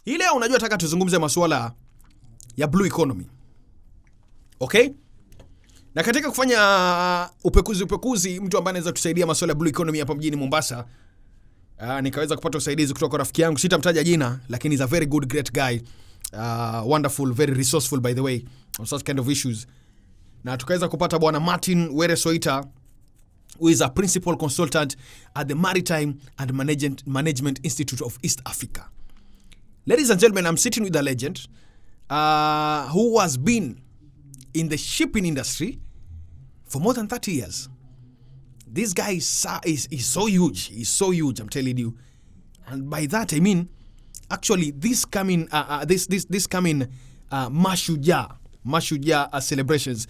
Hii leo unajua nataka tuzungumze masuala ya blue economy. Okay? Na katika kufanya upekuzi mtu ambaye anaweza tusaidia masuala ya blue economy hapa mjini Mombasa, nikaweza kupata usaidizi kutoka kwa rafiki yangu, sitamtaja jina, lakini is a very good great guy. Wonderful, very resourceful by the way on such kind of issues. Na tukaweza kupata bwana Martin Were Soita, who is a principal consultant at the Maritime and Management Institute of East Africa. Ladies and gentlemen, I'm sitting with a legend who has been in the shipping industry for more than 30 years. This guy is so huge. He's so huge, I'm telling you. And by that I mean, actually, this coming Mashujaa celebrations.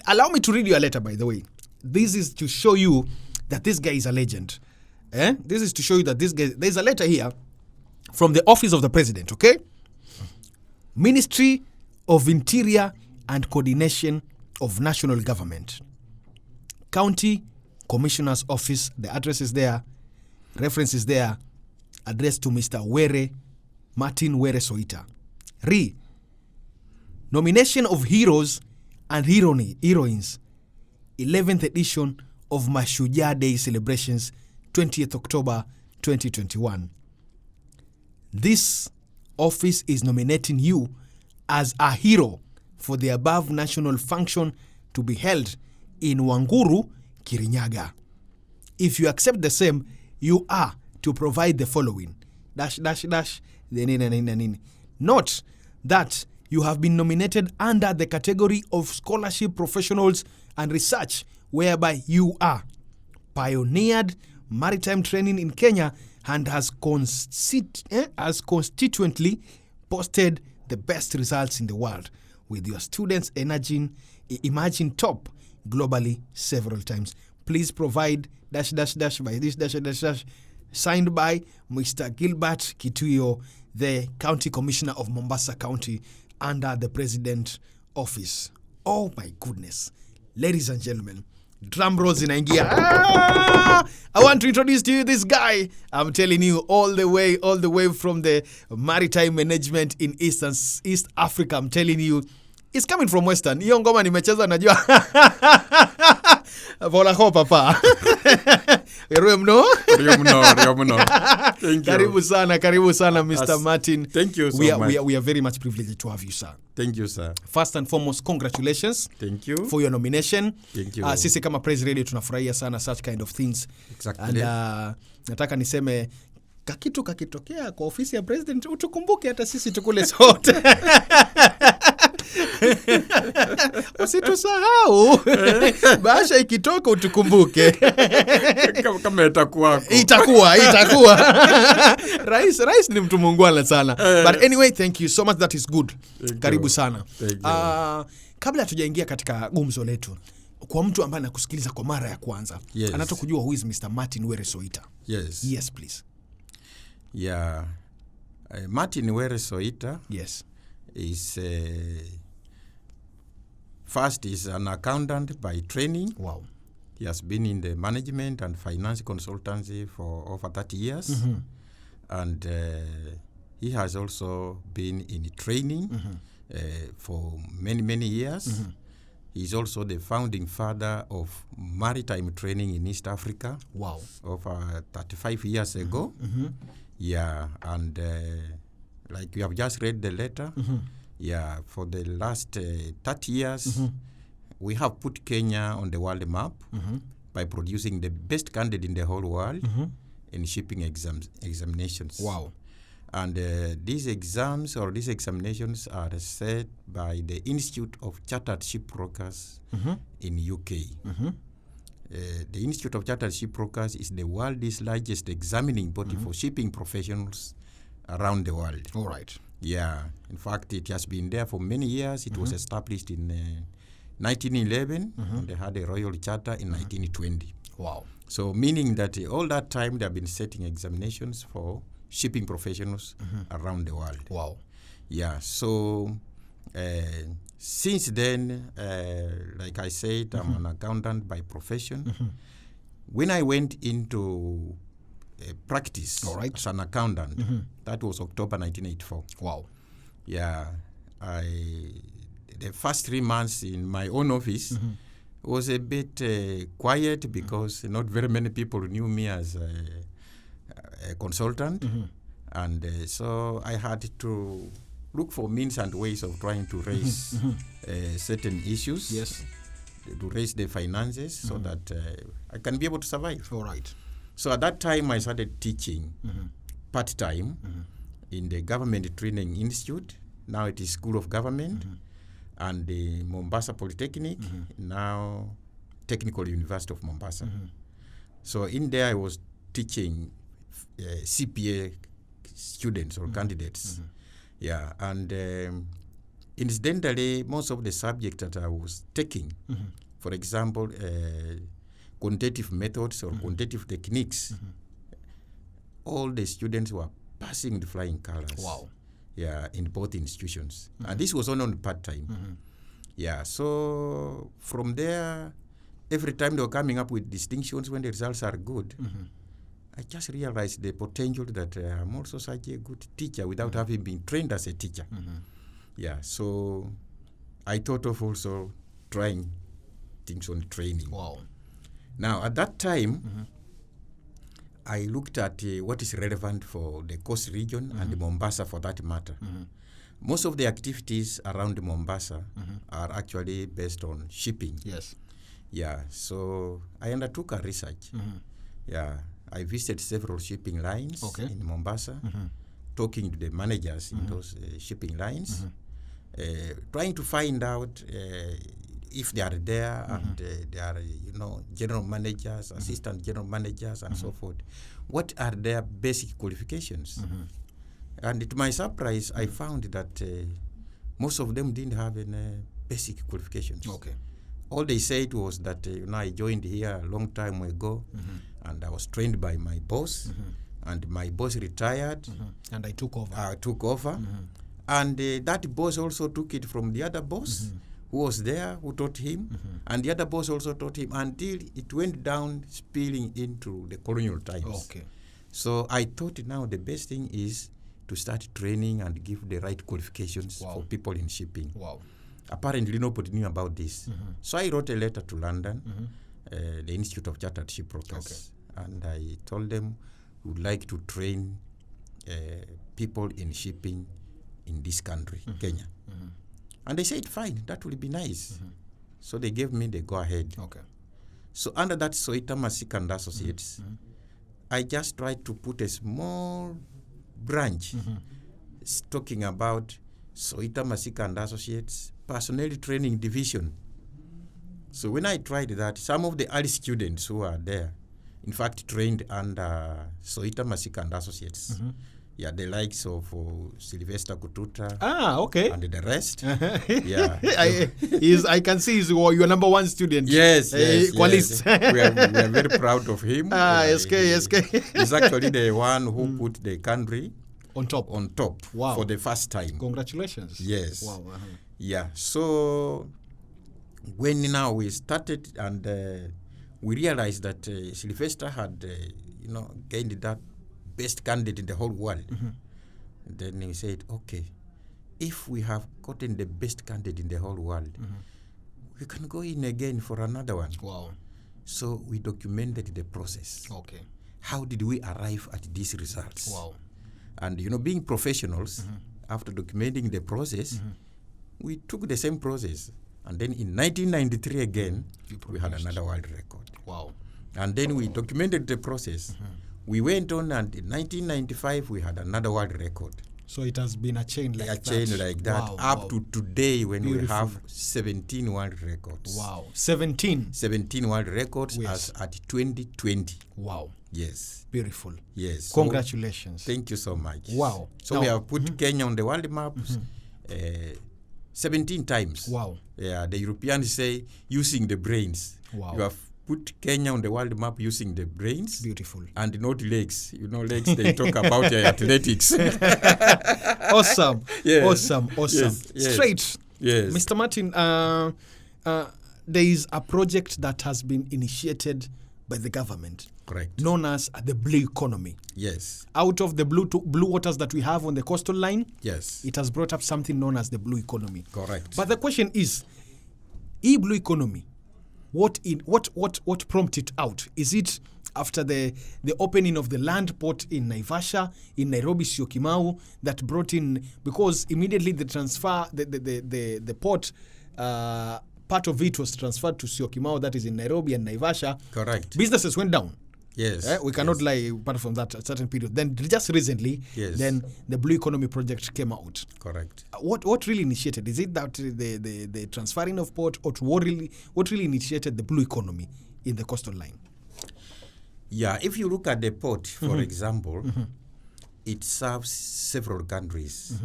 Allow me to read you a letter, by the way. This is to show you that this guy is a legend. This is to show you that this guy. There's a letter here from the Office of the President. Okay, Ministry of Interior and Coordination of National Government, County Commissioner's Office. The address is there. Reference is there. Addressed to Mr. Martin Were Soita. Nomination of heroes and heroines. 11th edition of Mashujaa Day celebrations, 20th October 2021. This office is nominating you as a hero for the above national function to be held in Wanguru, Kirinyaga. If you accept the same, you are to provide the following. Note that you have been nominated under the category of scholarship, professionals and research, whereby you are pioneered maritime training in Kenya and has constituently posted the best results in the world, with your students emerging top globally several times. Please provide ... by this ... signed by Mr. Gilbert Kituyo, the County Commissioner of Mombasa County, under the President Office. Oh my goodness. Ladies and gentlemen, drum rolls inaingia. I want to introduce to you this guy. I'm telling you, all the way from the Maritime Management in East Africa. I'm telling you, it's coming from Western. Hiyo ngoma nimecheza najua. Vola ho papa. Rio mno. Thank you. Karibu sana Mr. Martin. Thank you so much. We are very much privileged to have you, sir. Thank you, sir. First and foremost, congratulations. Thank you for your nomination. Thank you. Sisi kama Press Radio tunafurahia sana such kind of things. Exactly. And nataka niseme kakitu kakitokea kwa ofisi ya president utukumbuke hata sisi tukule sote. Usitusahau. Basha ikitoka utukumbuke. Kama itakuwa. Rais ni mtu muungwana sana. But anyway, thank you so much, that is good. Karibu sana. Kabla tujaingia katika gumzo letu, kwa mtu ambaye anakusikiliza kwa mara ya kwanza, anataka kujua who is Mr. Martin Were Soita. Yes, please. Yeah. Martin Were Soita. Yes. Is first is an accountant by training. Wow. He has been in the management and finance consultancy for over 30 years. Mm-hmm. And he has also been in training for many years. Mm-hmm. He's also the founding father of maritime training in East Africa. Wow. Over 35 years ago. Mm-hmm. Yeah, and like we have just read the letter, yeah, for the last 30 years, we have put Kenya on the world map by producing the best candidate in the whole world in shipping examinations. Wow. And these exams or these examinations are set by the Institute of Chartered Shipbrokers in UK. The Institute of Chartered Shipbrokers is the world's largest examining body for shipping professionals around the world. All right. Yeah. In fact, it has been there for many years. It was established in 1911, and they had a royal charter in 1920. Wow. So meaning that all that time they have been setting examinations for shipping professionals around the world. Wow. Yeah. So since then, like I said, I'm an accountant by profession. When I went into practice All right. as an accountant. That was October 1984. Wow. Yeah, the first 3 months in my own office was a bit quiet because not very many people knew me as a consultant. And so I had to look for means and ways of trying to raise certain issues. Yes. To raise the finances so that I can be able to survive. All right. So at that time, I started teaching part-time in the Government Training Institute. Now it is School of Government. And the Mombasa Polytechnic, now Technical University of Mombasa. So in there, I was teaching CPA students or candidates. Yeah, and incidentally, most of the subjects that I was taking, for example, quantitative methods or quantitative techniques, all the students were passing the flying colors. Wow. Yeah, in both institutions. And this was only on part-time. Yeah, so from there, every time they were coming up with distinctions when the results are good, I just realized the potential that I'm also such a good teacher without having been trained as a teacher. Yeah, so I thought of also trying things on training. Wow. Now, at that time, I looked at what is relevant for the Coast region and Mombasa for that matter. Most of the activities around Mombasa are actually based on shipping. Yes. Yeah, so I undertook a research. Yeah, I visited several shipping lines in Mombasa, talking to the managers in those shipping lines, trying to find out if they are there and they are, general managers, assistant general managers, and so forth. What are their basic qualifications? And to my surprise, I found that most of them didn't have any basic qualifications. Okay. All they said was that, I joined here a long time ago, and I was trained by my boss, and my boss retired. And I took over. I took over. And that boss also took it from the other boss who was there, who taught him, and the other boss also taught him until it went down, spilling into the colonial times. Okay. So I thought now the best thing is to start training and give the right qualifications for people in shipping. Wow. Apparently nobody knew about this. So I wrote a letter to London, the Institute of Chartered Shipbrokers, and I told them we would like to train people in shipping in this country, Kenya. And they said, fine, that will be nice. So they gave me the go-ahead. Okay. So under that Soita Masika and Associates, I just tried to put a small branch talking about Soita Masika and Associates Personnel Training Division. So when I tried that, some of the early students who are there, in fact, trained under Soita Masika and Associates. Yeah, the likes of Sylvester Kututa. Ah, okay. And the rest. Yeah. I can see he's your number one student. Yes, yes. We are very proud of him. SK. He's actually the one who put the country on top wow. For the first time. Congratulations. Yes. Wow. Yeah. So when now we started and we realized that Sylvester had, gained that best candidate in the whole world. Then he said, okay, if we have gotten the best candidate in the whole world, we can go in again for another one. Wow. So we documented the process. Okay. How did we arrive at these results? Wow. And, being professionals, after documenting the process, we took the same process. And then in 1993 again, we had another world record. Wow. And then we documented the process. We went on, and in 1995, we had another world record. So it has been a chain like that. Wow, up to today when we have 17 world records. Wow. 17 world records as at 2020. Wow. Yes. Beautiful. Yes. Congratulations. So, thank you so much. Wow. So we have put Kenya on the world map 17 times. Wow. Yeah, the Europeans say using the brains. Wow. You have put Kenya on the world map using the brains. Beautiful. And not legs. Legs, they talk about athletics. Awesome. Yes. Awesome. Yes. Straight. Yes. Mr. Martin, there is a project that has been initiated by the government Correct. known as the blue economy. Yes. Out of the blue waters that we have on the coastal line, Yes. it has brought up something known as the blue economy. Correct. But the question is, blue economy, what prompted it out? Is it after the opening of the land port in Naivasha, in Nairobi, Syokimau, that brought in, because immediately the transfer, the port, part of it was transferred to Syokimau, that is in Nairobi and Naivasha. Correct. Businesses went down. Yes. We cannot lie apart from that a certain period. Then just recently, Yes. then the Blue Economy project came out. Correct. What really initiated? Is it that the transferring of port, or what really initiated the Blue Economy in the coastal line? Yeah, if you look at the port, for example, it serves several countries,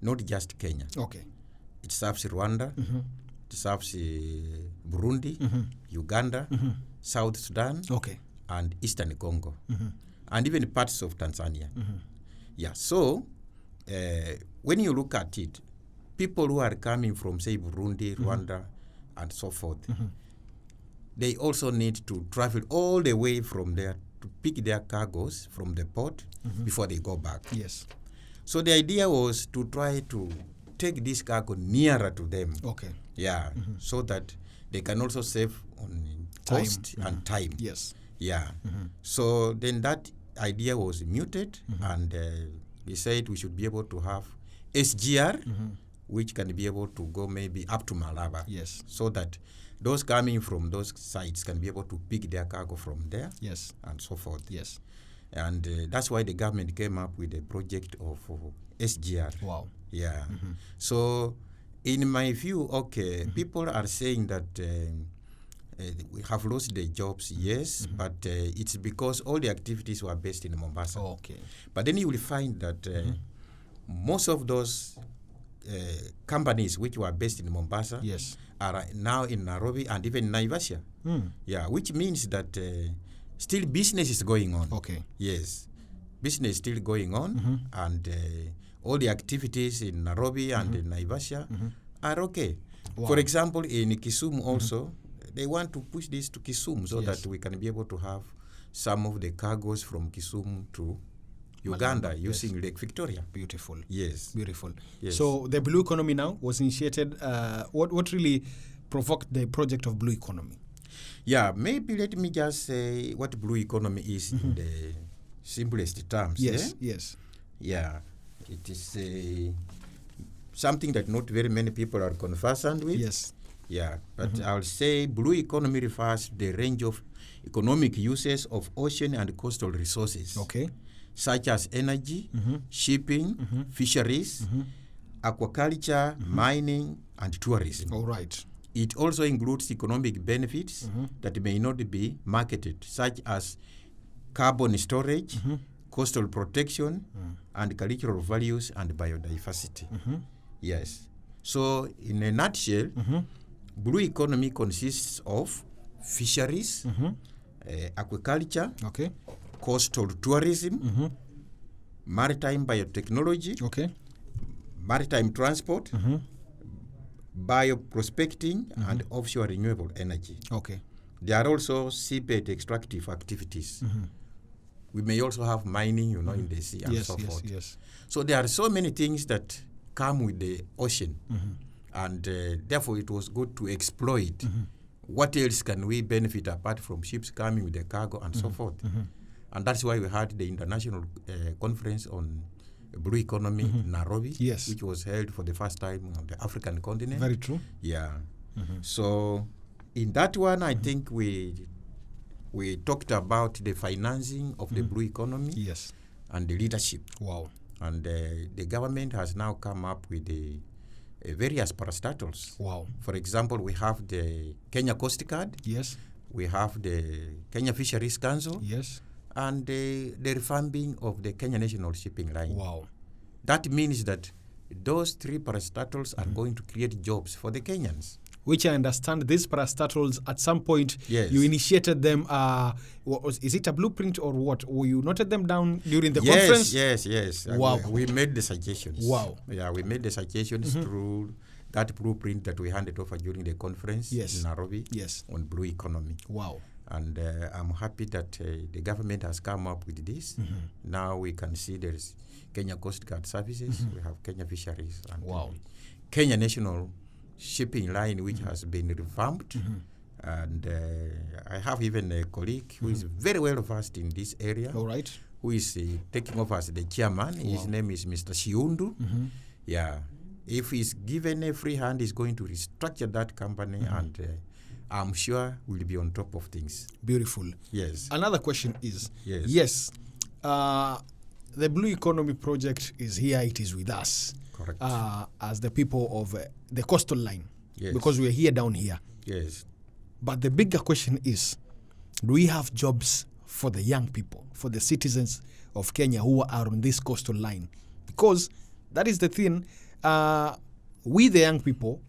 not just Kenya. Okay. It serves Rwanda, it serves Burundi, Uganda, South Sudan, Okay. and Eastern Congo, and even parts of Tanzania. Yeah, so when you look at it, people who are coming from, say, Burundi, Rwanda, and so forth, they also need to travel all the way from there to pick their cargoes from the port before they go back. Yes. So the idea was to try to take this cargo nearer to them. Okay. Yeah, so that they can also save on cost and time. Yes. Yeah. So then that idea was muted, and we said we should be able to have SGR, which can be able to go maybe up to Malaba. Yes. So that those coming from those sites can be able to pick their cargo from there. Yes. And so forth. Yes. And that's why the government came up with a project of SGR. Wow. Yeah. So in my view, okay, people are saying that we have lost the jobs, yes, but it's because all the activities were based in Mombasa. Oh, okay. But then you will find that most of those companies which were based in Mombasa Yes. are now in Nairobi and even Naivasha. Yeah, which means that still business is going on. Okay. Yes, business is still going on, and all the activities in Nairobi and in Naivasha are okay. Wow. For example, in Kisumu also, they want to push this to Kisumu so Yes. that we can be able to have some of the cargoes from Kisumu to Uganda using Lake Victoria. Beautiful. Yes. Beautiful. Yes. So the Blue Economy now was initiated. What really provoked the project of Blue Economy? Yeah, maybe let me just say what blue economy is in the simplest terms. Yes. Yes. Yeah, it is something that not very many people are conversant with. Yes. Yeah, but I'll say blue economy refers to the range of economic uses of ocean and coastal resources. Okay. Such as energy, shipping, fisheries, aquaculture, mining, and tourism. All right. It also includes economic benefits that may not be marketed, such as carbon storage, coastal protection, and cultural values and biodiversity. Yes. So, in a nutshell, blue economy consists of fisheries, aquaculture, Okay. coastal tourism, maritime biotechnology, Okay. maritime transport, bioprospecting, and offshore renewable energy. Okay. There are also seabed extractive activities. We may also have mining, in the sea and Yes. so Yes. forth. Yes. So there are so many things that come with the ocean, and therefore it was good to exploit. What else can we benefit apart from ships coming with the cargo and so forth? And that's why we had the international conference on blue economy in Nairobi, Yes. which was held for the first time on the African continent. Very true. Yeah. So in that one, I think we talked about the financing of the blue economy Yes. and the leadership. Wow. And the government has now come up with the various parastatals. Wow. For example, we have the Kenya Coast Guard, Yes. we have the Kenya Fisheries Council, Yes. and the revamping of the Kenya National Shipping Line. Wow. That means that those three parastatals are going to create jobs for the Kenyans. Which I understand these parastatals at some point Yes. you initiated them. Is it a blueprint or what? Or you noted them down during the conference? Yes. Wow. We made the suggestions. Wow. Yeah, we made the suggestions through that blueprint that we handed over during the conference Yes. in Nairobi Yes. on blue economy. Wow. And I'm happy that the government has come up with this. Now we can see there's Kenya Coast Guard Services, we have Kenya Fisheries, and Wow. Kenya National Shipping Line, which has been revamped. And I have even a colleague who is very well versed in this area, All right. who is taking off as the chairman. His name is Mr. Shiundu. Yeah. If he's given a free hand, he's going to restructure that company, and I'm sure we'll be on top of things. Beautiful. Yes. Another question is, Yes. the Blue Economy Project is here, it is with us. Correct. As the people of the coastal line. Yes. Because we're here down here. Yes. But the bigger question is, do we have jobs for the young people, for the citizens of Kenya who are on this coastal line? Because that is the thing. We, the young people,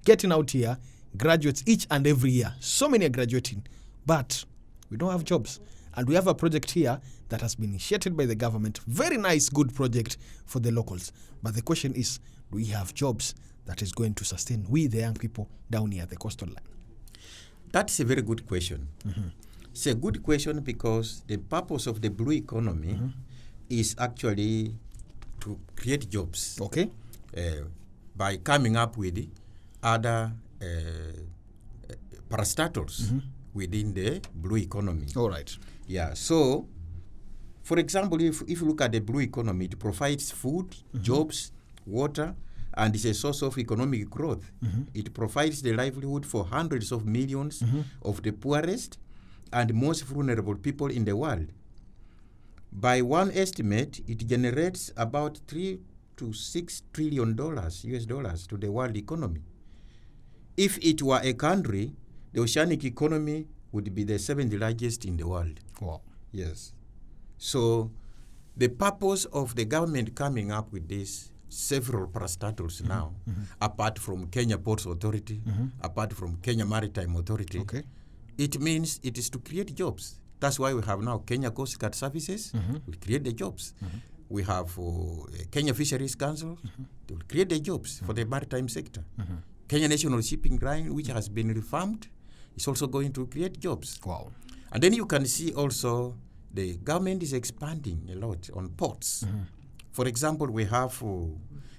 getting out here, graduates each and every year. So many are graduating, but we don't have jobs. And we have a project here that has been initiated by the government. Very nice, good project for the locals. But the question is, do we have jobs that is going to sustain we, the young people, down here at the coastal line? That's a very good question. It's a good question because the purpose of the blue economy is actually to create jobs. Okay. By coming up with other parastatals within the blue economy. All right. Yeah. So, for example, if you look at the blue economy, it provides food, jobs, water, and is a source of economic growth. It provides the livelihood for hundreds of millions of the poorest and most vulnerable people in the world. By one estimate, it generates about $3 to $6 trillion US dollars to the world economy. If it were a country, the oceanic economy would be the 7th largest in the world. Wow. Yes. So the purpose of the government coming up with this several parastatals now, apart from Kenya Ports Authority, apart from Kenya Maritime Authority, Okay. it means it is to create jobs. That's why we have now Kenya Coast Guard Services, will create the jobs. We have Kenya Fisheries Council, they will create the jobs for the maritime sector. Kenya National Shipping Line, which has been revamped, is also going to create jobs. Wow. And then you can see also the government is expanding a lot on ports. For example, we have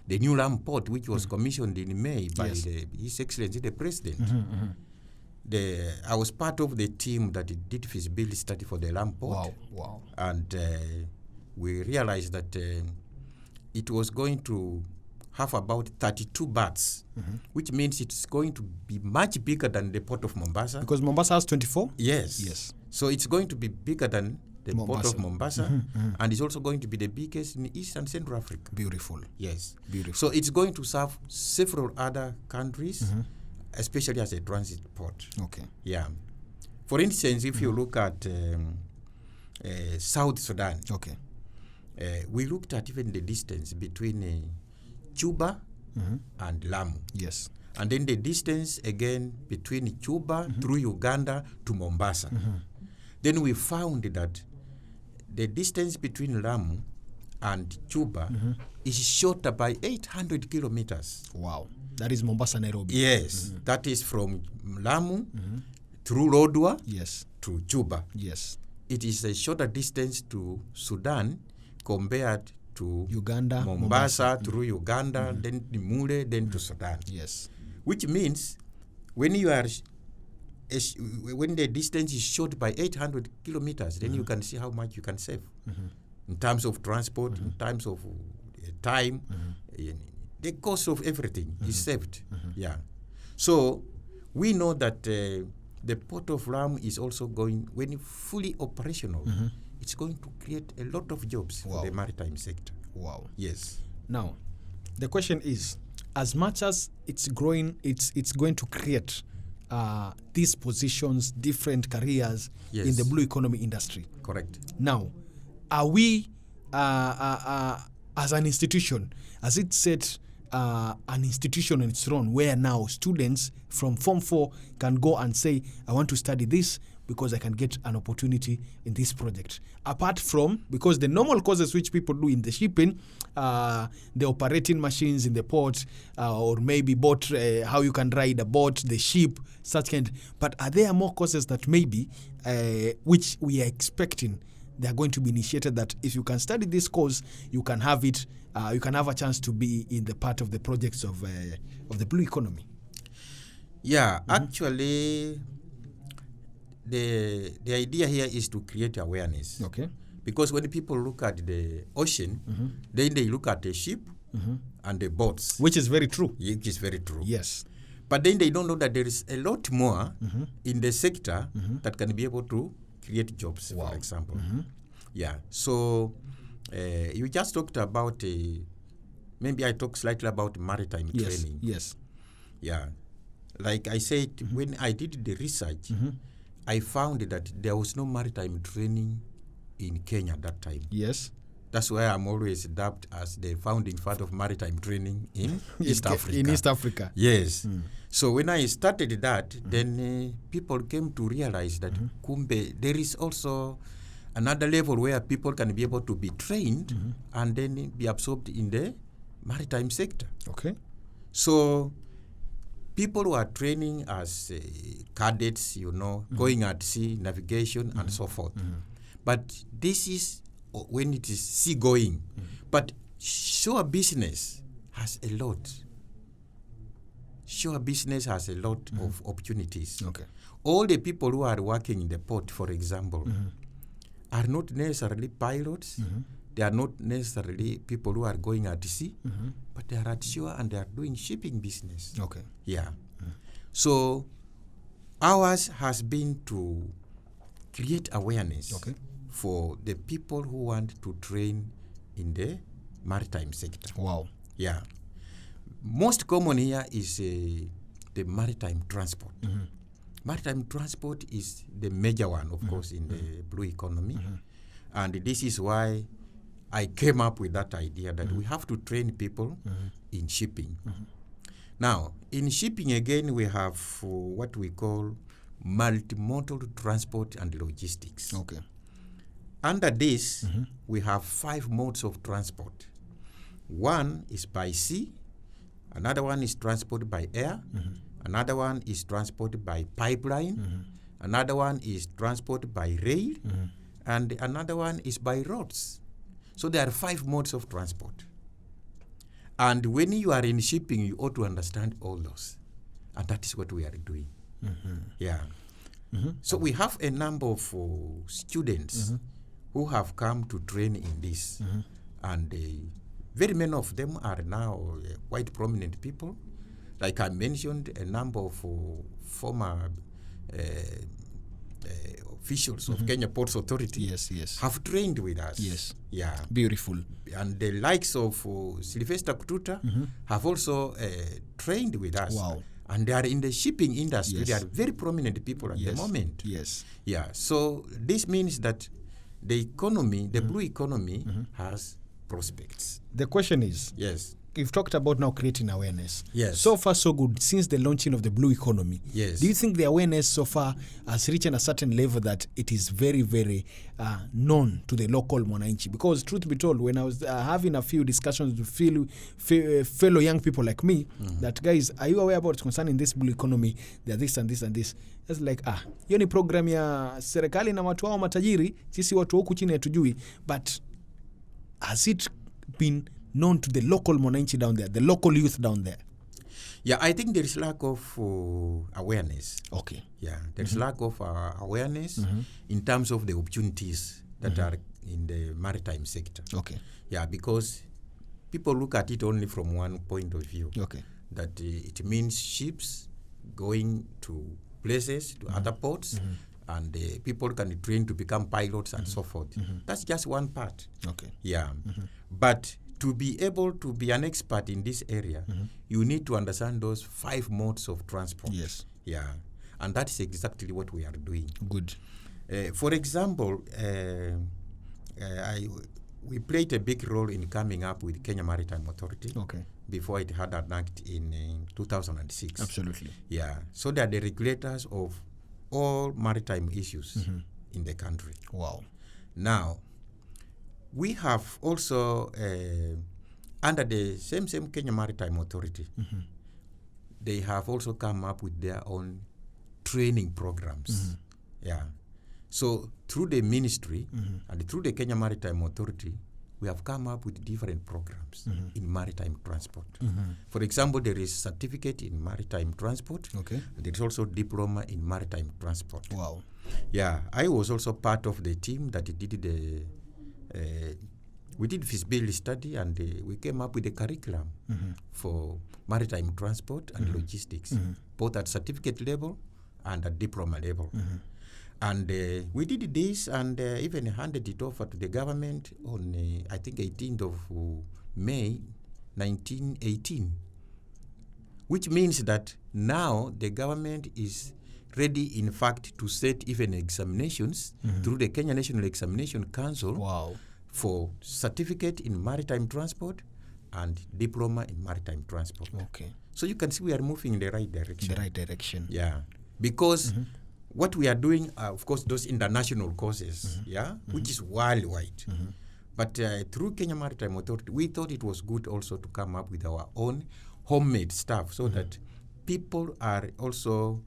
the new Lamu port, which was commissioned in May by His Excellency the President. I was part of the team that did feasibility study for the Lamu port. Wow. And we realized that it was going to have about 32 berths, which means it's going to be much bigger than the port of Mombasa. Because Mombasa has 24? Yes. Yes. So it's going to be bigger than the port of Mombasa, and it's also going to be the biggest in East and Central Africa. Beautiful. Yes. Beautiful. So it's going to serve several other countries, especially as a transit port. Okay. Yeah. For instance, if you look at South Sudan, Okay. We looked at even the distance between Juba and Lamu. Yes. And then the distance again between Juba through Uganda to Mombasa. Then we found that the distance between Lamu and Juba is shorter by 800 kilometers. Wow. That is Mombasa, Nairobi. Yes. That is from Lamu through Lodwar Yes. to Juba. Yes. It is a shorter distance to Sudan compared to Uganda, Mombasa through Uganda, then Nimule, then to Sudan. Yes. Which means when you are when the distance is short by 800 kilometers, then you can see how much you can save in terms of transport, in terms of time, the cost of everything is saved. Yeah. So we know that the port of Lamu is also going, when fully operational, it's going to create a lot of jobs for the maritime sector. Wow. Yes. Now, the question is, as much as it's growing, it's going to create these positions, different careers in the blue economy industry. Correct. Now, are we, as an institution, has it set an institution on its own where now students from Form 4 can go and say, I want to study this, because I can get an opportunity in this project. Apart from, because the normal courses which people do in the shipping, the operating machines in the port, or maybe boat, how you can ride a boat, the ship, such kind. But are there more courses that maybe, which we are expecting, they are going to be initiated, that if you can study this course, you can have it, you can have a chance to be in the part of the projects of the blue economy? Yeah, actually, the idea here is to create awareness. Okay. Because when people look at the ocean, then they look at the ship and the boats. Which is very true. Which is very true. Yes. But then they don't know that there is a lot more in the sector that can be able to create jobs, for example. Yeah. So you just talked about, maybe I talk slightly about maritime training. Yes. Yeah. Like I said, when I did the research, I found that there was no maritime training in Kenya at that time. Yes. That's why I'm always dubbed as the founding father of maritime training in East Africa. In East Africa. Yes. So when I started that, then people came to realize that kumbe, there is also another level where people can be able to be trained and then be absorbed in the maritime sector. Okay. So people who are training as cadets, going at sea, navigation, and so forth. But this is when it is seagoing. But shore business has a lot. Shore business has a lot of opportunities. Okay. All the people who are working in the port, for example, are not necessarily pilots. They are not necessarily people who are going at sea, but they are at shore and they are doing shipping business. Okay. Yeah. So ours has been to create awareness for the people who want to train in the maritime sector. Wow. Yeah. Most common here is the maritime transport. Maritime transport is the major one, of course, in the blue economy. And this is why I came up with that idea that we have to train people in shipping. Now, in shipping, again, we have what we call multimodal transport and logistics. Okay. Under this, we have 5 modes of transport. One is by sea, another one is transport by air, another one is transport by pipeline, another one is transport by rail, and another one is by roads. So there are 5 modes of transport. And when you are in shipping, you ought to understand all those. And that is what we are doing. Yeah. So we have a number of students who have come to train in this. And very many of them are now quite prominent people. Like I mentioned, a number of former officials of Kenya Ports Authority have trained with us. Yes. Yeah. Beautiful. And the likes of Sylvester Kututa have also trained with us. Wow. And they are in the shipping industry. Yes. They are very prominent people at the moment. Yes. Yeah. So this means that the economy, the blue economy, has prospects. The question is, yes, you've talked about now creating awareness. Yes. So far, so good. Since the launching of the blue economy, yes, do you think the awareness so far has reached a certain level that it is very, very known to the local mwananchi? Because truth be told, when I was having a few discussions with fellow young people like me, that guys, are you aware about concerning this blue economy? There this and this and this. It's like, hiyo ni program ya serikali na watu wao matajiri, sisi watu huku chini hatujui. But has it been known to the local mwananchi down there, the local youth down there? Yeah, I think there is lack of awareness. Okay. Yeah, there is lack of awareness in terms of the opportunities that are in the maritime sector. Okay. Yeah, because people look at it only from one point of view. Okay. That it means ships going to places, to other ports, and people can train to become pilots and so forth. That's just one part. Okay. Yeah. But to be able to be an expert in this area, you need to understand those 5 modes of transport. Yes. Yeah. And that is exactly what we are doing. Good. For example, we played a big role in coming up with Kenya Maritime Authority. Okay. Before it had an act in 2006. Absolutely. Yeah. So they are the regulators of all maritime issues in the country. Wow. Now, we have also, under the same Kenya Maritime Authority, they have also come up with their own training programs. Yeah. So through the ministry and through the Kenya Maritime Authority, we have come up with different programs in maritime transport. For example, there is certificate in maritime transport. Okay. There is also diploma in maritime transport. Wow. Yeah, I was also part of the team that did we did feasibility study, and we came up with a curriculum for maritime transport and logistics, both at certificate level and at diploma level. And we did this and even handed it over to the government on, I think, 18th of May, 1918, which means that now the government is ready, in fact, to set even examinations through the Kenya National Examination Council. Wow. For certificate in maritime transport and diploma in maritime transport. Okay. So you can see we are moving in the right direction. The right direction. Yeah. Because what we are doing, of course, those international courses, which is worldwide. But through Kenya Maritime Authority, we thought it was good also to come up with our own homemade stuff so that people are also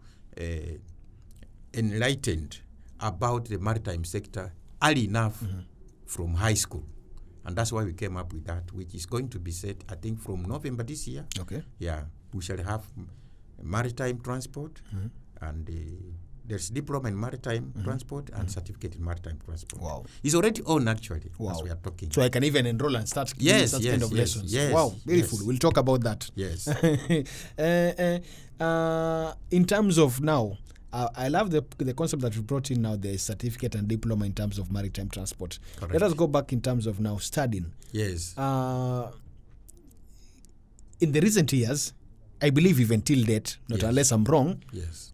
enlightened about the maritime sector early enough from high school. And that's why we came up with that, which is going to be set, I think, from November this year. Okay. Yeah, we shall have maritime transport, and there's diploma in maritime transport and certificate in maritime transport. Wow. It's already on, actually, Wow. as we are talking. So I can even enroll and start Yes, such yes, kind of yes, lessons. yes, Wow, beautiful. yes. We'll talk about that. Yes. In terms of now, I love the concept that you brought in now, the certificate and diploma in terms of maritime transport. Correct. Let us go back in terms of now studying. Yes. In the recent years, I believe even till date, not Yes. unless I'm wrong, Yes.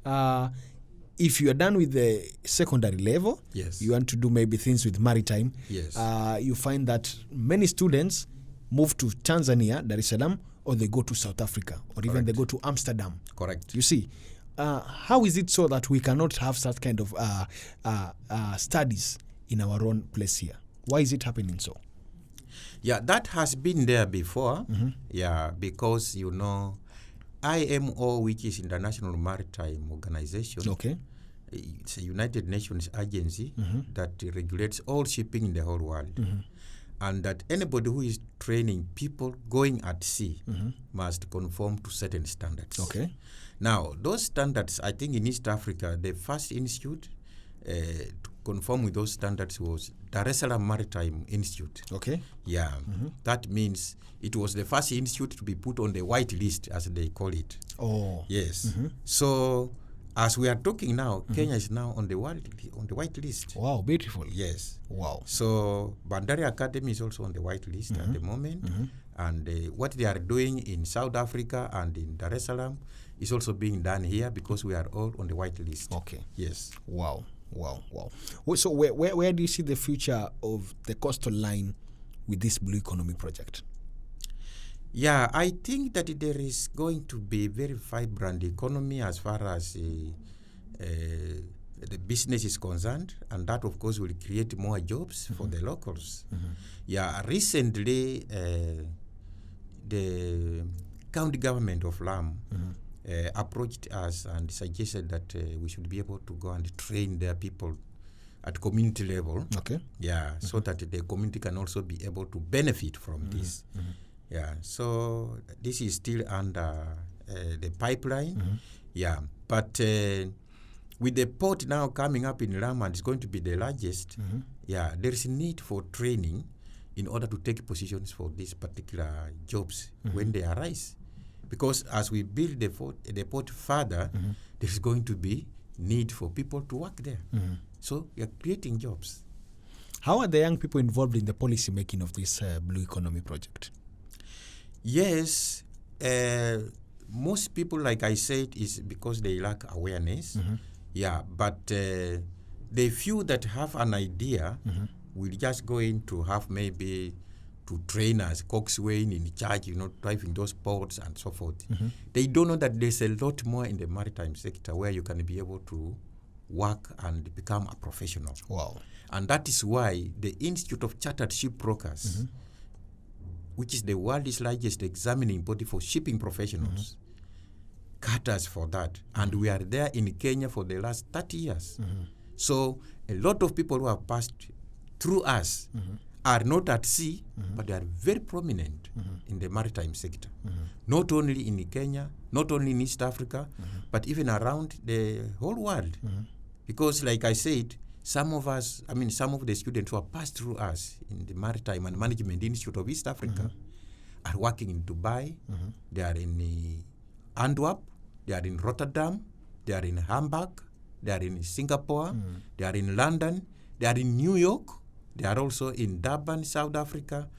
if you are done with the secondary level, Yes. you want to do maybe things with maritime, Yes. you find that many students move to Tanzania, Dar es Salaam, or they go to South Africa, or even Correct. they go to Amsterdam. Correct. You see, how is it so that we cannot have such kind of studies in our own place here? Why is it happening so? Yeah, that has been there before. Yeah, because, IMO, which is International Maritime Organization, Okay. it's a United Nations agency that regulates all shipping in the whole world. And that anybody who is training people going at sea must conform to certain standards. Okay. Now, those standards, I think in East Africa, the first institute to conform with those standards was Dar es Salaam Maritime Institute. Okay. Yeah, that means it was the first institute to be put on the white list, as they call it. Oh. Yes. So, as we are talking now, Kenya is now on the white list. Wow, beautiful. Yes. Wow. So, Bandari Academy is also on the white list at the moment. And what they are doing in South Africa and in Dar es Salaam is also being done here because we are all on the white list. Okay. Yes. Wow. So where do you see the future of the coastal line with this Blue Economy project? Yeah, I think that there is going to be very vibrant economy as far as the business is concerned, and that, of course, will create more jobs for the locals. Yeah, recently, the county government of Lamu approached us and suggested that we should be able to go and train their people at community level. Okay. Yeah, so that the community can also be able to benefit from this. Yeah, so this is still under the pipeline. Yeah, but with the port now coming up in Lamu, and it's going to be the largest, yeah, there is a need for training in order to take positions for these particular jobs when they arise. Because as we build the port further, there is going to be need for people to work there. So we are creating jobs. How are the young people involved in the policy making of this Blue Economy project? Yes, most people, like I said, is because they lack awareness. Yeah, but the few that have an idea will just go in to have maybe to train as coxswain in charge, driving those ports and so forth. They don't know that there's a lot more in the maritime sector where you can be able to work and become a professional. Wow. And that is why the Institute of Chartered Shipbrokers, which is the world's largest examining body for shipping professionals, caters for that. And we are there in Kenya for the last 30 years. So a lot of people who have passed through us are not at sea, but they are very prominent in the maritime sector. Not only in Kenya, not only in East Africa, but even around the whole world. Because like I said, some of the students who have passed through us in the Maritime and Management Institute of East Africa are working in Dubai, they are in Antwerp, they are in Rotterdam, they are in Hamburg, they are in Singapore, they are in London, they are in New York, they are also in Durban, South Africa,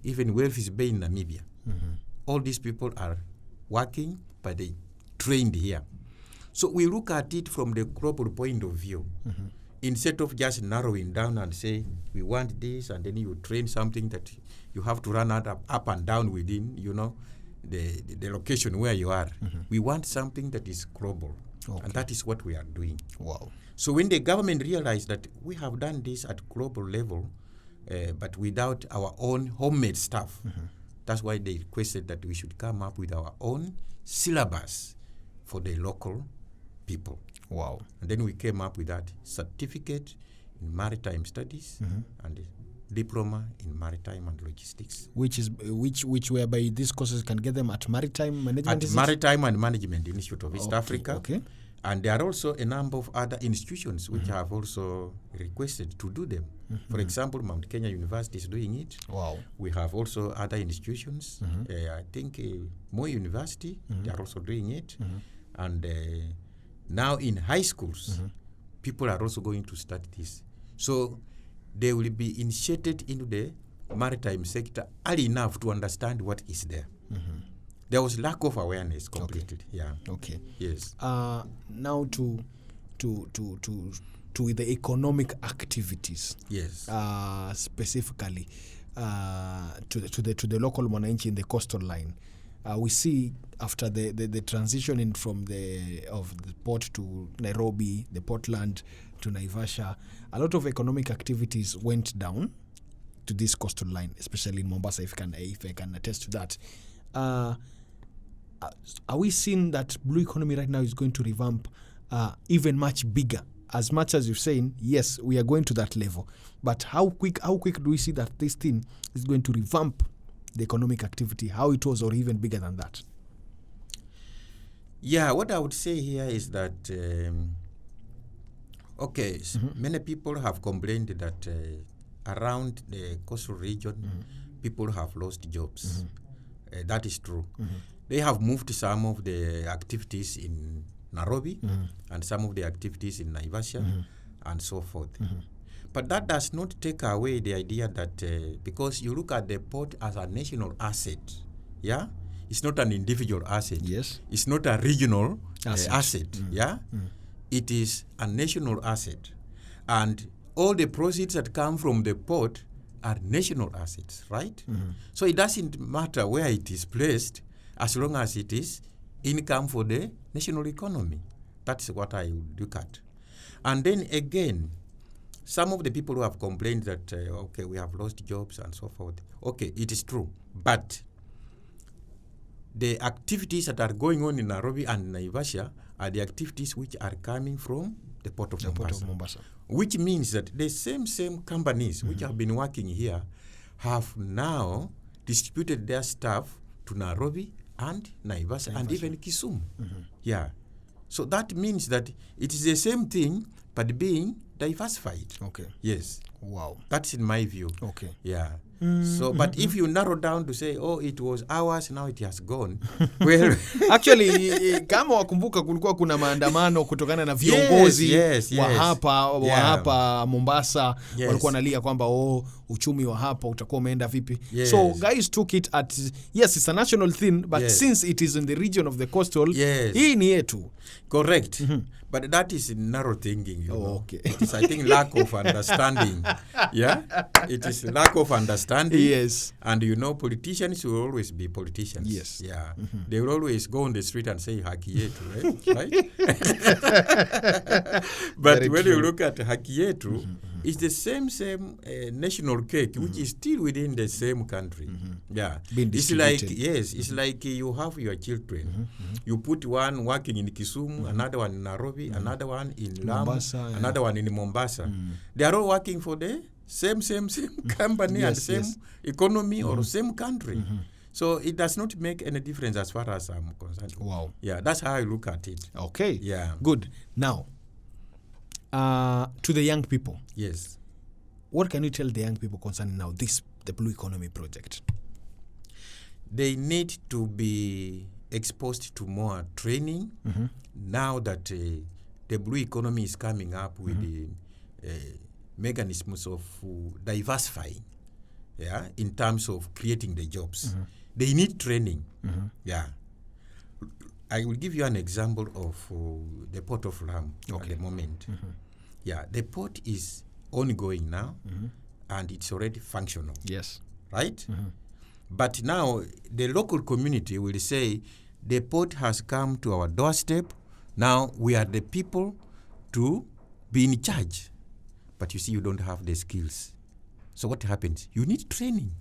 even Walvis Bay in Namibia. All these people are working, but they trained here. So we look at it from the global point of view. Instead of just narrowing down and say, we want this, and then you train something that you have to run up and down within, the location where you are. We want something that is global. Okay. And that is what we are doing. Wow. So when the government realized that we have done this at global level, but without our own homemade stuff, that's why they requested that we should come up with our own syllabus for the local people. Wow. And then we came up with that certificate in maritime studies and a diploma in maritime and logistics. Which whereby these courses can get them at Maritime Management Institute? At Maritime and Management Institute of East Africa. Okay. And there are also a number of other institutions which have also requested to do them. For example, Mount Kenya University is doing it. Wow. We have also other institutions. I think Moi University, they are also doing it. And now in high schools, people are also going to start this. So they will be initiated into the maritime sector early enough to understand what is there. There was lack of awareness completely. Okay. Yeah. Okay. Yes. Now to the economic activities. Yes. Specifically to the local mwananchi in the coastal line. We see after the transition in from the port to Nairobi, the Portland to Naivasha, a lot of economic activities went down to this coastal line, especially in Mombasa. If I can attest to that. Are we seeing that blue economy right now is going to revamp even much bigger? As much as you're saying, yes, we are going to that level, but how quick do we see that this thing is going to revamp the economic activity, how it was, or even bigger than that? Yeah, what I would say here is that, many people have complained that around the coastal region, people have lost jobs. That is true. They have moved some of the activities in Nairobi and some of the activities in Naivasha and so forth. But that does not take away the idea that because you look at the port as a national asset, yeah? It's not an individual asset. Yes. It's not a regional asset, yeah? It is a national asset. And all the proceeds that come from the port are national assets, right? So it doesn't matter where it is placed as long as it is income for the national economy. That's what I would look at. And then again, some of the people who have complained that, we have lost jobs and so forth. Okay, it is true. But the activities that are going on in Nairobi and Naivasha are the activities which are coming from the Port of Mombasa. Which means that the same companies which have been working here have now distributed their staff to Nairobi and Naivasha and even Kisumu. Yeah. So that means that it is the same thing, but being diversified. Okay. Yes. Wow. That's in my view. Okay. Yeah. So, but if you narrow down to say, it was ours, now it has gone. Well, actually, kama wakumbuka kulikuwa kuna maandamano kutokana na viongozi wa hapa Mombasa, walikuwa nalia kwamba uchumi wa hapa utakuwa umeenda vipi. Yes. So guys took it at, yes, it's a national thing, but since it is in the region of the coastal, hii ni yetu. Correct. But that is narrow thinking, you know. Okay. It is, I think, lack of understanding. Yeah? It is lack of understanding. Yes. And you know, politicians will always be politicians. Yes. Yeah. They will always go on the street and say haki yetu, right? But Very when true. you look at haki yetu, it's the same national cake, which is still within the same country. Yeah. Being It's like, distributed. it's like you have your children. You put one working in Kisumu, another one in Nairobi, another one in Lamu, Mombasa, another one in Mombasa. They are all working for the same company and same economy or same country. So it does not make any difference as far as I'm concerned. Wow. Yeah, that's how I look at it. Okay. Yeah. Good. Now, to the young people. Yes. What can you tell the young people concerning now the Blue Economy project? They need to be exposed to more training now that the blue economy is coming up with the mechanisms of diversifying, in terms of creating the jobs. They need training. Yeah. I will give you an example of the Port of Lamu at the moment. Yeah, the port is ongoing now, and it's already functional. Yes. Right? But now the local community will say, the port has come to our doorstep. Now we are the people to be in charge. But you see, you don't have the skills. So what happens? You need training.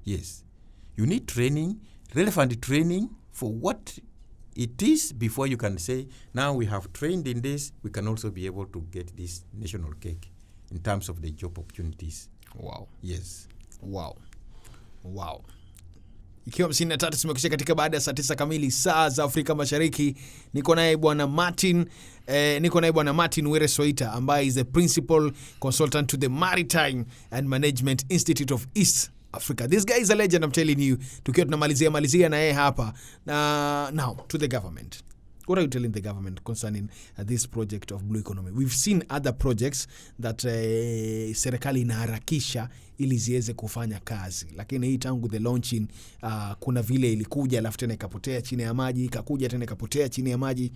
Yes. You need training, relevant training for what it is before you can say, now we have trained in this, we can also be able to get this national cake in terms of the job opportunities. Wow. Yes. Wow. Ikiwa 53 tumekisha katika baada ya saa 9 kamili saa za Afrika Mashariki. Niko naye bwana Martin Were Soita, ambaye is the principal consultant to the Maritime and Management Institute of East Africa. This guy is a legend, I'm telling you. Tukiwa tunamalizia na yeye hapa. Now to the government. What are you telling the government concerning this project of Blue Economy? We've seen other projects that serikali inaharakisha ili ziweze kufanya kazi. Lakini hii tangu the launching, kuna vile ilikuja alafu tena ikapotea chini ya maji, ikakuja tena ikapotea chini ya maji.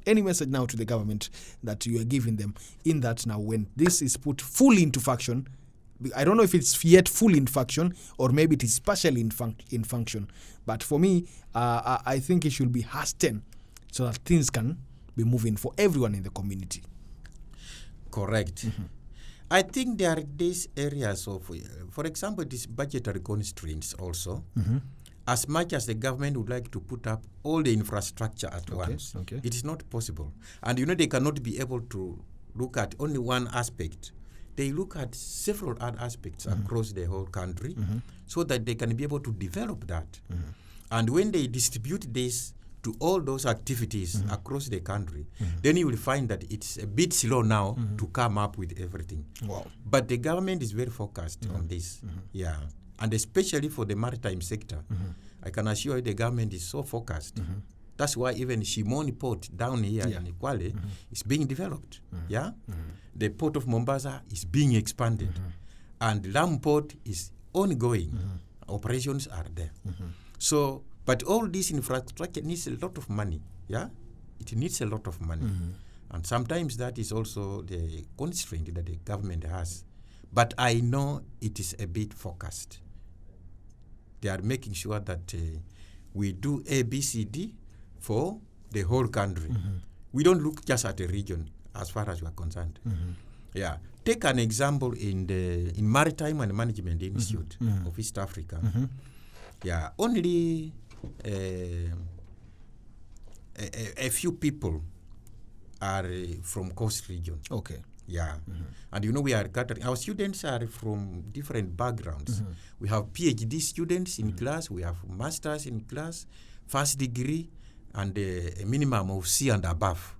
Any message now to the government that you are giving them in that now when this is put fully into function? I don't know if it's yet fully in function or maybe it is partially in function. But for me, I think it should be hastened so that things can be moving for everyone in the community. Correct. I think there are these areas of, for example, these budgetary constraints also. As much as the government would like to put up all the infrastructure at once, it is not possible. And you know, they cannot be able to look at only one aspect. They look at several other aspects across the whole country so that they can be able to develop that. And when they distribute this to all those activities across the country, then you will find that it's a bit slow now to come up with everything. Wow. But the government is very focused on this. Yeah. And especially for the maritime sector, I can assure you the government is so focused. That's why even Shimoni Port down here in Kwale is being developed. Yeah. The Port of Mombasa is being expanded. And Lamu Port is ongoing. Operations are there. So, but all this infrastructure needs a lot of money. Yeah. It needs a lot of money. And sometimes that is also the constraint that the government has. But I know it is a bit focused. They are making sure that we do ABCD for the whole country. We don't look just at a region as far as we are concerned. Yeah. Take an example in Maritime and Management Institute of East Africa. Yeah. Only a few people are from coast region. Okay. Yeah. And you know, we are catering. Our students are from different backgrounds. We have PhD students in class. We have masters in class, first degree, and a minimum of C and above.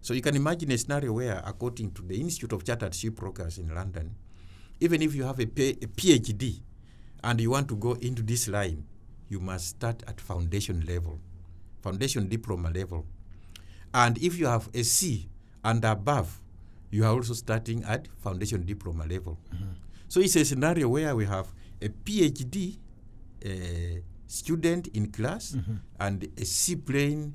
So you can imagine a scenario where, according to the Institute of Chartered Shipbrokers in London, even if you have a PhD and you want to go into this line, you must start at foundation level, foundation diploma level. And if you have a C and above, you are also starting at foundation diploma level. So it's a scenario where we have a PhD student in class and a seaplane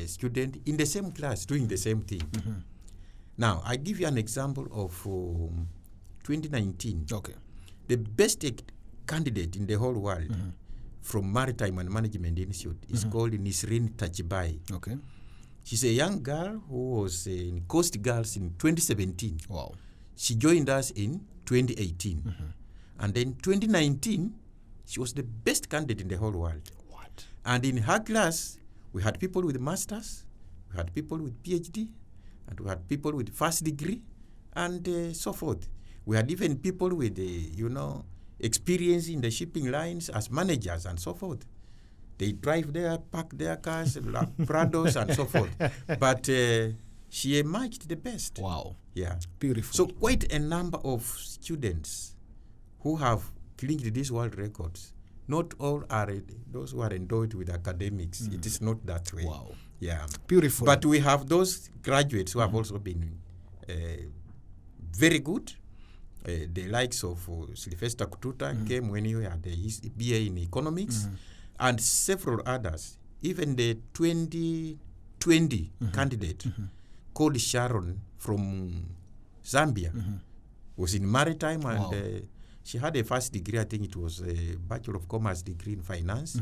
student in the same class doing the same thing. Now, I give you an example of 2019. Okay. The best candidate in the whole world from Maritime and Management Institute is called Nisrin Tachibai. Okay. She's a young girl who was in Coast Girls in 2017. Wow. She joined us in 2018. And then 2019, she was the best candidate in the whole world. What? And in her class, we had people with masters, we had people with PhD, and we had people with first degree, and so forth. We had even people with, experience in the shipping lines as managers and so forth. They drive there, park their cars, Prados and so forth. But she emerged the best. Wow. Yeah. Beautiful. So quite a number of students who have clinched these world records. Not all are those who are endowed with academics. It is not that way. Wow. Yeah. Beautiful. But we have those graduates who have also been very good. The likes of Sylvester Kututa came when he had his BA in economics, and several others. Even the 2020 candidate called Sharon from Zambia was in Maritime, and she had a first degree. I think it was a Bachelor of Commerce degree in finance,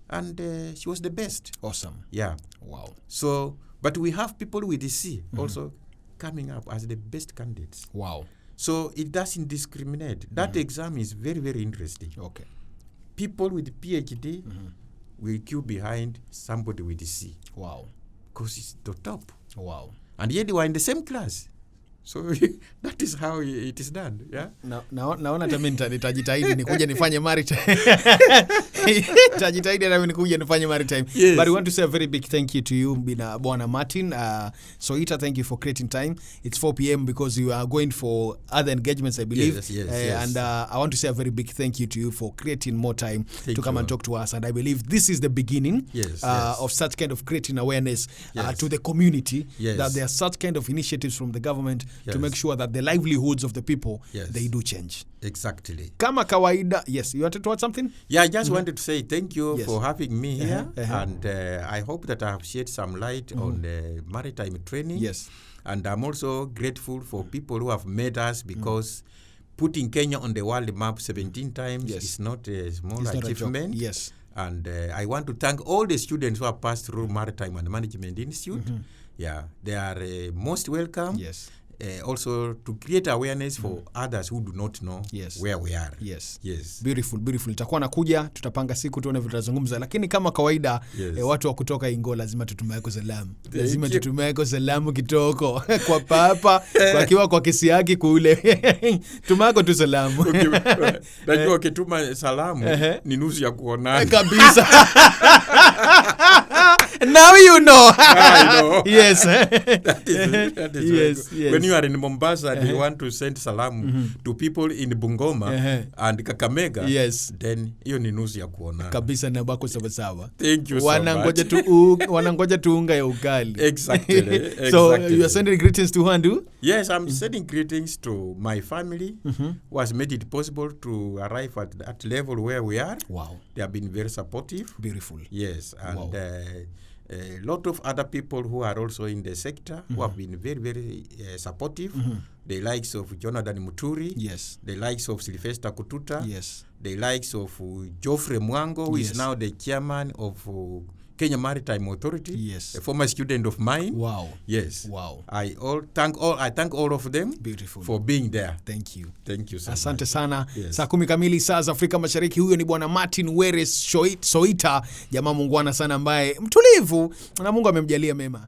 and she was the best. Awesome. Yeah. Wow. So, but we have people with the C also coming up as the best candidates. Wow. So it doesn't discriminate. That exam is very, very interesting. Okay. People with PhD will queue behind somebody with the C. Wow. Because it's the top. Wow. And yet they were in the same class. So that is how it is done. Yeah. Naona hata mimi nitajitahidi nikuje nifanye Maritime. Nitajitahidi na mimi nikuje nifanye Maritime. Yes. But we want to say a very big thank you to you, Bwana Martin. Soita, thank you for creating time. It's 4 p.m. because you are going for other engagements, I believe. Yes. And I want to say a very big thank you to you for creating more time to come and talk to us. And I believe this is the beginning of such kind of creating awareness to the community that there are such kind of initiatives from the government to make sure that the livelihoods of the people, they do change. Exactly. Kama kawaida, yes, you wanted to add something? Yeah, I just wanted to say thank you for having me here. And I hope that I have shed some light on the maritime training. Yes. And I'm also grateful for people who have made us, because putting Kenya on the world map 17 times is not a small achievement. Yes. And I want to thank all the students who have passed through Maritime and Management Institute. Yeah, they are most welcome. Yes. Also to create awareness for others who do not know where we are. Yes. Yes. Beautiful. Nitakuwa nakuja, tutapanga siku tuone vile tutazungumza, lakini kama kawaida watu wa kutoka Ingo lazima tutumaeko salamu. Lazima tutumaeko salamu kitoko kwa papa, kwa kiwa kwa kesi yake kule. Tumaeko tu salamu. Najua ukituma salamu ni nusu ya kuonana. Kabisa. Now you know. I know. Yes. That is yes. When you are in Mombasa and you want to send salamu to people in Bungoma and Kakamega, then hiyo ni nusu ya kuonana. Kabisa, na bako sawa. Thank you so much. Wanangoja tu unga ya ugali. Exactly. So you are sending greetings to Handu? Yes, I'm sending greetings to my family who has made it possible to arrive at that level where we are. Wow. They have been very supportive. Beautiful. Yes, and a lot of other people who are also in the sector who have been very, very supportive. The likes of Jonathan Muturi. Yes. The likes of Sylvester Kututa. Yes. The likes of Geoffrey Mwango, who is now the chairman of Kenya Maritime Authority. Yes. A former student of mine. Wow. Yes. Wow. I thank all of them. Beautiful. For being there. Thank you. Thank you so Asante much. sana. Yes. Saa 10 kamili saa za Afrika Mashariki. Huyo ni Bwana Martin Were Soita, jamaa mungwana sana ambaye mtulivu na Mungu amemjalia mema.